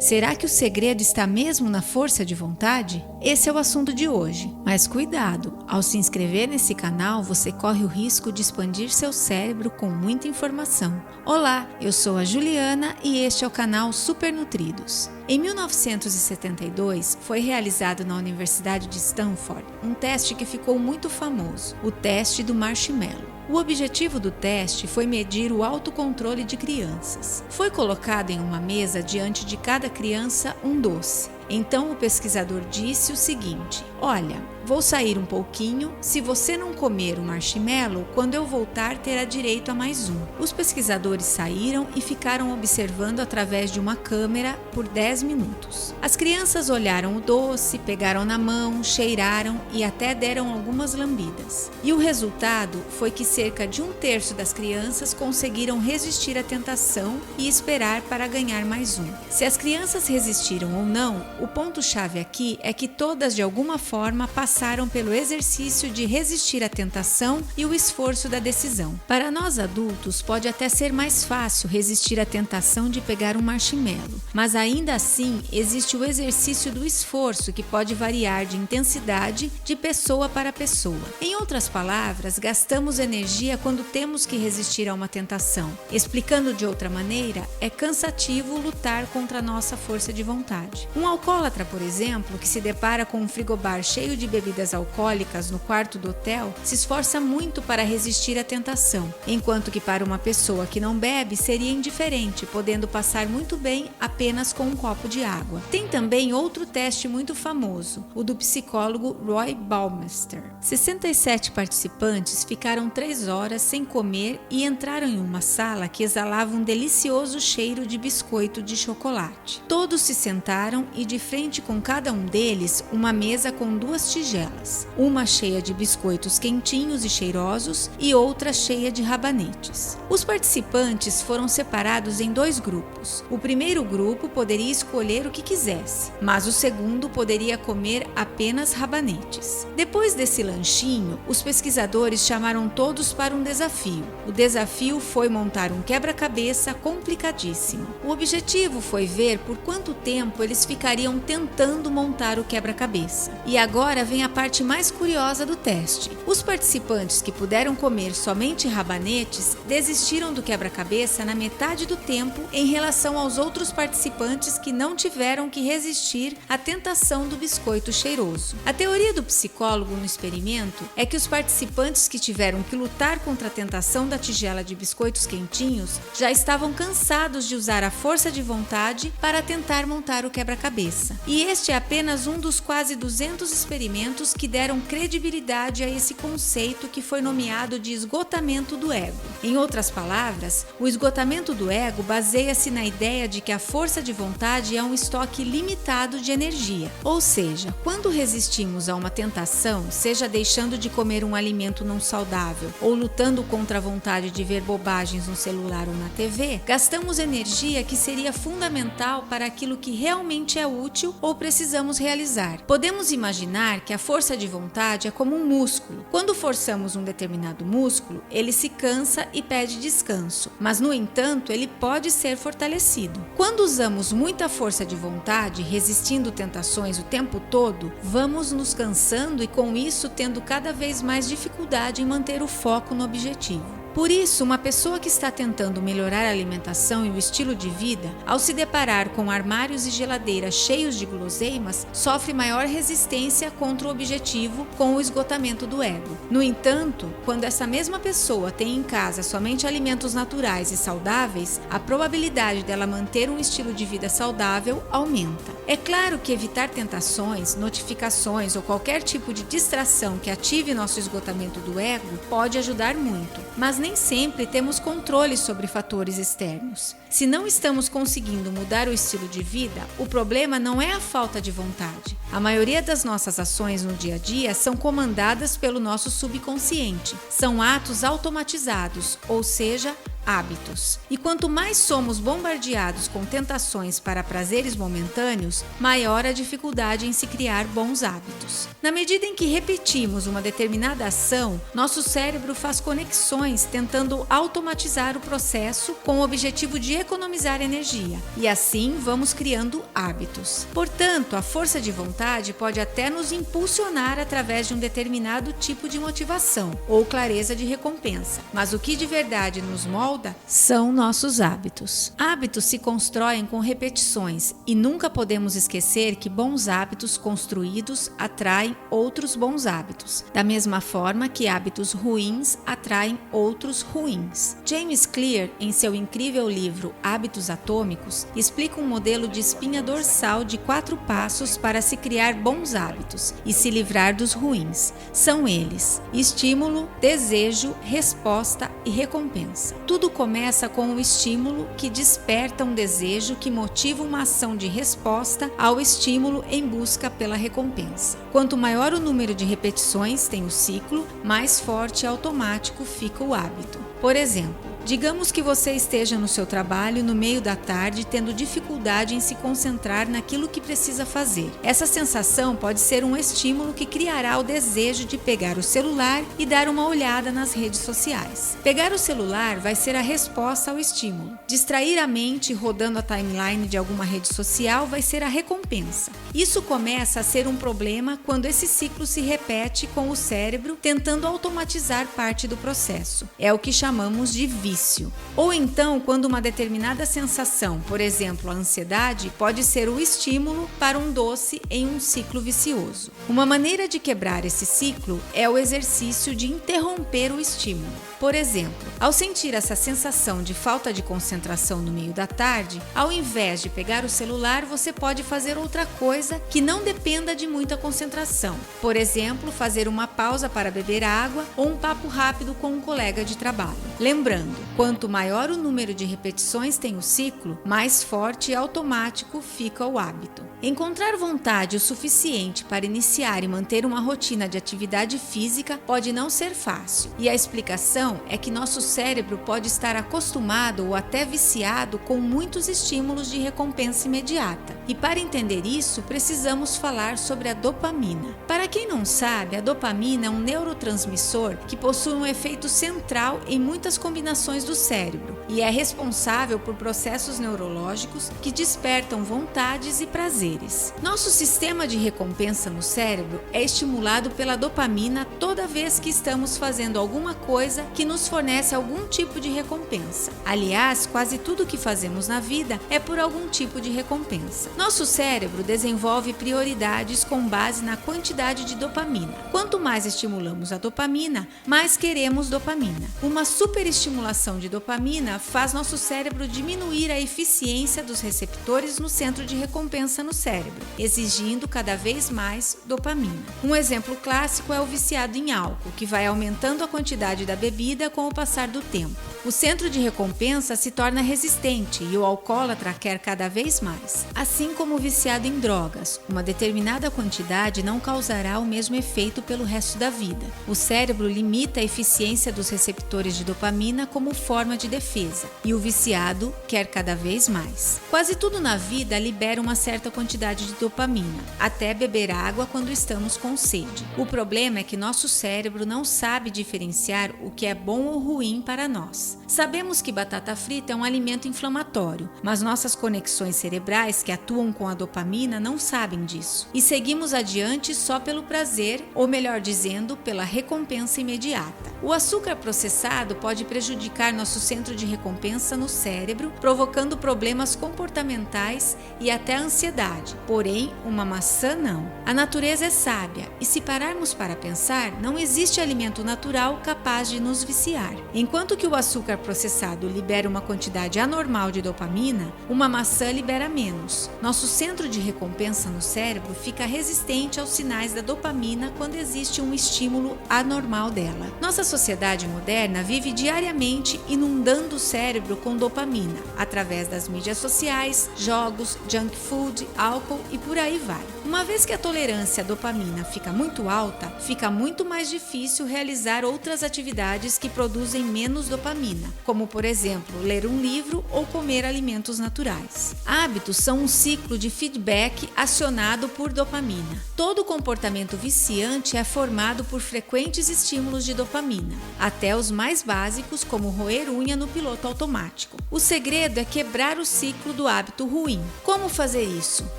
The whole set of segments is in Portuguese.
Será que o segredo está mesmo na força de vontade? Esse é o assunto de hoje. Mas cuidado, ao se inscrever nesse canal, você corre o risco de expandir seu cérebro com muita informação. Olá, eu sou a Juliana e este é o canal Super Nutridos. Em 1972, foi realizado na Universidade de Stanford um teste que ficou muito famoso, o teste do marshmallow. O objetivo do teste foi medir o autocontrole de crianças. Foi colocado em uma mesa diante de cada criança um doce. Então o pesquisador disse o seguinte: olha, vou sair um pouquinho, se você não comer o marshmallow, quando eu voltar terá direito a mais um. Os pesquisadores saíram e ficaram observando através de uma câmera por 10 minutos. As crianças olharam o doce, pegaram na mão, cheiraram e até deram algumas lambidas. E o resultado foi que cerca de 1/3 das crianças conseguiram resistir à tentação e esperar para ganhar mais um. Se as crianças resistiram ou não, o ponto-chave aqui é que todas de alguma forma passaram pelo exercício de resistir à tentação e o esforço da decisão. Para nós adultos, pode até ser mais fácil resistir à tentação de pegar um marshmallow, mas ainda assim existe o exercício do esforço que pode variar de intensidade de pessoa para pessoa. Em outras palavras, gastamos energia quando temos que resistir a uma tentação. Explicando de outra maneira, é cansativo lutar contra a nossa força de vontade. Um alcoólatra, por exemplo, que se depara com um frigobar cheio de bebidas alcoólicas no quarto do hotel, se esforça muito para resistir à tentação, enquanto que para uma pessoa que não bebe seria indiferente, podendo passar muito bem apenas com um copo de água. Tem também outro teste muito famoso, o do psicólogo Roy Baumeister. 67 participantes ficaram 3 horas sem comer e entraram em uma sala que exalava um delicioso cheiro de biscoito de chocolate. Todos se sentaram e de frente com cada um deles, uma mesa com 2 tigelas, uma cheia de biscoitos quentinhos e cheirosos e outra cheia de rabanetes. Os participantes foram separados em 2 grupos. O primeiro grupo poderia escolher o que quisesse, mas o segundo poderia comer apenas rabanetes. Depois desse lanchinho, os pesquisadores chamaram todos para um desafio. O desafio foi montar um quebra-cabeça complicadíssimo. O objetivo foi ver por quanto tempo eles ficariam tentando montar o quebra-cabeça. E agora vem a parte mais curiosa do teste. Os participantes que puderam comer somente rabanetes desistiram do quebra-cabeça na metade do tempo em relação aos outros participantes que não tiveram que resistir à tentação do biscoito cheiroso. A teoria do psicólogo no experimento é que os participantes que tiveram que lutar contra a tentação da tigela de biscoitos quentinhos já estavam cansados de usar a força de vontade para tentar montar o quebra-cabeça. E este é apenas um dos quase 200 experimentos que deram credibilidade a esse conceito que foi nomeado de esgotamento do ego. Em outras palavras, o esgotamento do ego baseia-se na ideia de que a força de vontade é um estoque limitado de energia. Ou seja, quando resistimos a uma tentação, seja deixando de comer um alimento não saudável ou lutando contra a vontade de ver bobagens no celular ou na TV, gastamos energia que seria fundamental para aquilo que realmente é útil ou precisamos realizar. Podemos imaginar que a força de vontade é como um músculo. Quando forçamos um determinado músculo, ele se cansa e pede descanso, mas no entanto, ele pode ser fortalecido. Quando usamos muita força de vontade, resistindo tentações o tempo todo, vamos nos cansando e com isso tendo cada vez mais dificuldade em manter o foco no objetivo. Por isso, uma pessoa que está tentando melhorar a alimentação e o estilo de vida, ao se deparar com armários e geladeiras cheios de guloseimas, sofre maior resistência contra o objetivo com o esgotamento do ego. No entanto, quando essa mesma pessoa tem em casa somente alimentos naturais e saudáveis, a probabilidade dela manter um estilo de vida saudável aumenta. É claro que evitar tentações, notificações ou qualquer tipo de distração que ative nosso esgotamento do ego pode ajudar muito, mas nem sempre temos controle sobre fatores externos. Se não estamos conseguindo mudar o estilo de vida, o problema não é a falta de vontade. A maioria das nossas ações no dia a dia são comandadas pelo nosso subconsciente. São atos automatizados, ou seja, hábitos. E quanto mais somos bombardeados com tentações para prazeres momentâneos, maior a dificuldade em se criar bons hábitos. Na medida em que repetimos uma determinada ação, nosso cérebro faz conexões tentando automatizar o processo com o objetivo de economizar energia, e assim vamos criando hábitos. Portanto, a força de vontade pode até nos impulsionar através de um determinado tipo de motivação ou clareza de recompensa, mas o que de verdade nos molda são nossos hábitos. Hábitos se constroem com repetições e nunca podemos esquecer que bons hábitos construídos atraem outros bons hábitos, da mesma forma que hábitos ruins atraem outros ruins. James Clear, em seu incrível livro Hábitos Atômicos, explica um modelo de espinha dorsal de 4 passos para se criar bons hábitos e se livrar dos ruins. São eles: estímulo, desejo, resposta e recompensa. Tudo começa com o estímulo, que desperta um desejo que motiva uma ação de resposta ao estímulo em busca pela recompensa. Quanto maior o número de repetições tem o ciclo, mais forte e automático fica o hábito. Por exemplo, digamos que você esteja no seu trabalho no meio da tarde tendo dificuldade em se concentrar naquilo que precisa fazer. Essa sensação pode ser um estímulo que criará o desejo de pegar o celular e dar uma olhada nas redes sociais. Pegar o celular vai ser a resposta ao estímulo. Distrair a mente rodando a timeline de alguma rede social vai ser a recompensa. Isso começa a ser um problema quando esse ciclo se repete com o cérebro tentando automatizar parte do processo. É o que chamamos de vício. Ou então, quando uma determinada sensação, por exemplo, a ansiedade, pode ser o estímulo para um doce em um ciclo vicioso. Uma maneira de quebrar esse ciclo é o exercício de interromper o estímulo. Por exemplo, ao sentir essa sensação de falta de concentração no meio da tarde, ao invés de pegar o celular, você pode fazer outra coisa que não dependa de muita concentração. Por exemplo, fazer uma pausa para beber água ou um papo rápido com um colega de trabalho. Lembrando, quanto maior o número de repetições tem o ciclo, mais forte e automático fica o hábito. Encontrar vontade o suficiente para iniciar e manter uma rotina de atividade física pode não ser fácil, e a explicação é que nosso cérebro pode estar acostumado ou até viciado com muitos estímulos de recompensa imediata. E para entender isso, precisamos falar sobre a dopamina. Para quem não sabe, a dopamina é um neurotransmissor que possui um efeito central em muitas combinações do cérebro e é responsável por processos neurológicos que despertam vontades e prazeres. Nosso sistema de recompensa no cérebro é estimulado pela dopamina toda vez que estamos fazendo alguma coisa que nos fornece algum tipo de recompensa. Aliás, quase tudo que fazemos na vida é por algum tipo de recompensa. Nosso cérebro desenvolve prioridades com base na quantidade de dopamina. Quanto mais estimulamos a dopamina, mais queremos dopamina. Uma superestimulação de dopamina faz nosso cérebro diminuir a eficiência dos receptores no centro de recompensa no cérebro, exigindo cada vez mais dopamina. Um exemplo clássico é o viciado em álcool, que vai aumentando a quantidade da bebida com o passar do tempo. O centro de recompensa se torna resistente e o alcoólatra quer cada vez mais. Assim como o viciado em drogas, uma determinada quantidade não causará o mesmo efeito pelo resto da vida. O cérebro limita a eficiência dos receptores de dopamina como forma de defesa, e o viciado quer cada vez mais. Quase tudo na vida libera uma certa quantidade de dopamina, até beber água quando estamos com sede. O problema é que nosso cérebro não sabe diferenciar o que é bom ou ruim para nós. Sabemos que batata frita é um alimento inflamatório, mas nossas conexões cerebrais que atuam com a dopamina não sabem disso, e seguimos adiante só pelo prazer, ou melhor dizendo, pela recompensa imediata. O açúcar processado pode prejudicar nosso centro de recompensa no cérebro, provocando problemas comportamentais e até ansiedade. Porém, uma maçã não. A natureza é sábia, e se pararmos para pensar, não existe alimento natural capaz de nos viciar. Enquanto que o açúcar processado libera uma quantidade anormal de dopamina, uma maçã libera menos. Nosso centro de recompensa no cérebro fica resistente aos sinais da dopamina quando existe um estímulo anormal dela. Nossa sociedade moderna vive diariamente inundando o cérebro com dopamina, através das mídias sociais, jogos, junk food, álcool e por aí vai. Uma vez que a tolerância à dopamina fica muito alta, fica muito mais difícil realizar outras atividades que produzem menos dopamina. como por exemplo, ler um livro ou comer alimentos naturais. Hábitos são um ciclo de feedback acionado por dopamina. Todo comportamento viciante é formado por frequentes estímulos de dopamina, até os mais básicos, como roer unha no piloto automático. O segredo é quebrar o ciclo do hábito ruim. Como fazer isso?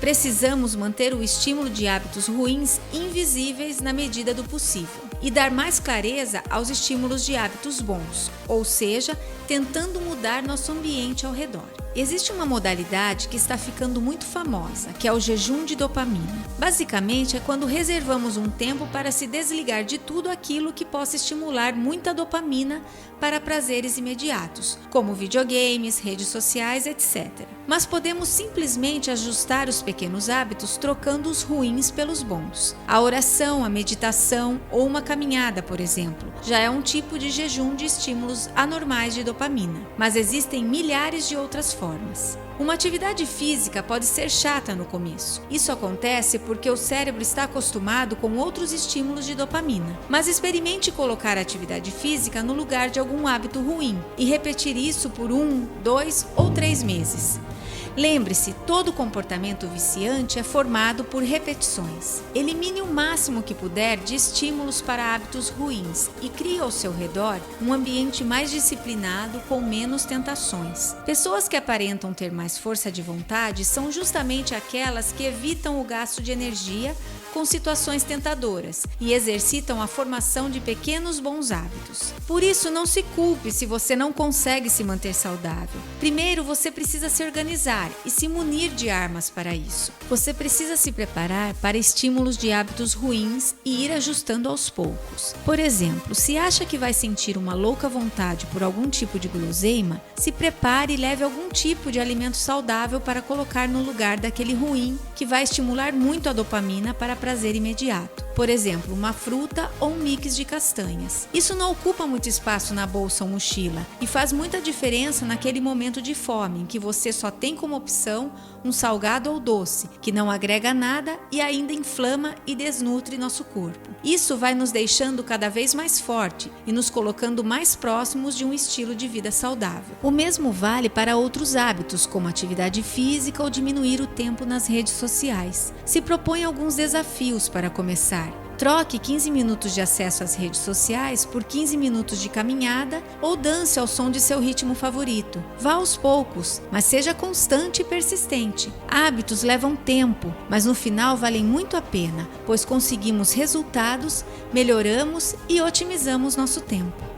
Precisamos manter o estímulo de hábitos ruins invisíveis na medida do possível e dar mais clareza aos estímulos de hábitos bons, ou seja, tentando mudar nosso ambiente ao redor. Existe uma modalidade que está ficando muito famosa, que é o jejum de dopamina. Basicamente, é quando reservamos um tempo para se desligar de tudo aquilo que possa estimular muita dopamina para prazeres imediatos, como videogames, redes sociais, etc. Mas podemos simplesmente ajustar os pequenos hábitos trocando os ruins pelos bons. A oração, a meditação ou uma caminhada, por exemplo, já é um tipo de jejum de estímulos anormais de dopamina, mas existem milhares de outras formas. Uma atividade física pode ser chata no começo. Isso acontece porque o cérebro está acostumado com outros estímulos de dopamina. Mas experimente colocar a atividade física no lugar de algum hábito ruim e repetir isso por 1, 2 ou 3 meses. Lembre-se, todo comportamento viciante é formado por repetições. Elimine o máximo que puder de estímulos para hábitos ruins e crie ao seu redor um ambiente mais disciplinado com menos tentações. Pessoas que aparentam ter mais força de vontade são justamente aquelas que evitam o gasto de energia com situações tentadoras e exercitam a formação de pequenos bons hábitos. Por isso, não se culpe se você não consegue se manter saudável. Primeiro, você precisa se organizar e se munir de armas para isso. Você precisa se preparar para estímulos de hábitos ruins e ir ajustando aos poucos. Por exemplo, se acha que vai sentir uma louca vontade por algum tipo de guloseima, se prepare e leve algum tipo de alimento saudável para colocar no lugar daquele ruim que vai estimular muito a dopamina para prazer imediato. Por exemplo, uma fruta ou um mix de castanhas. Isso não ocupa muito espaço na bolsa ou mochila e faz muita diferença naquele momento de fome em que você só tem como opção um salgado ou doce, que não agrega nada e ainda inflama e desnutre nosso corpo. Isso vai nos deixando cada vez mais forte e nos colocando mais próximos de um estilo de vida saudável. O mesmo vale para outros hábitos, como atividade física ou diminuir o tempo nas redes sociais. Se propõe alguns desafios para começar. Troque 15 minutos de acesso às redes sociais por 15 minutos de caminhada ou dance ao som de seu ritmo favorito. Vá aos poucos, mas seja constante e persistente. Hábitos levam tempo, mas no final valem muito a pena, pois conseguimos resultados, melhoramos e otimizamos nosso tempo.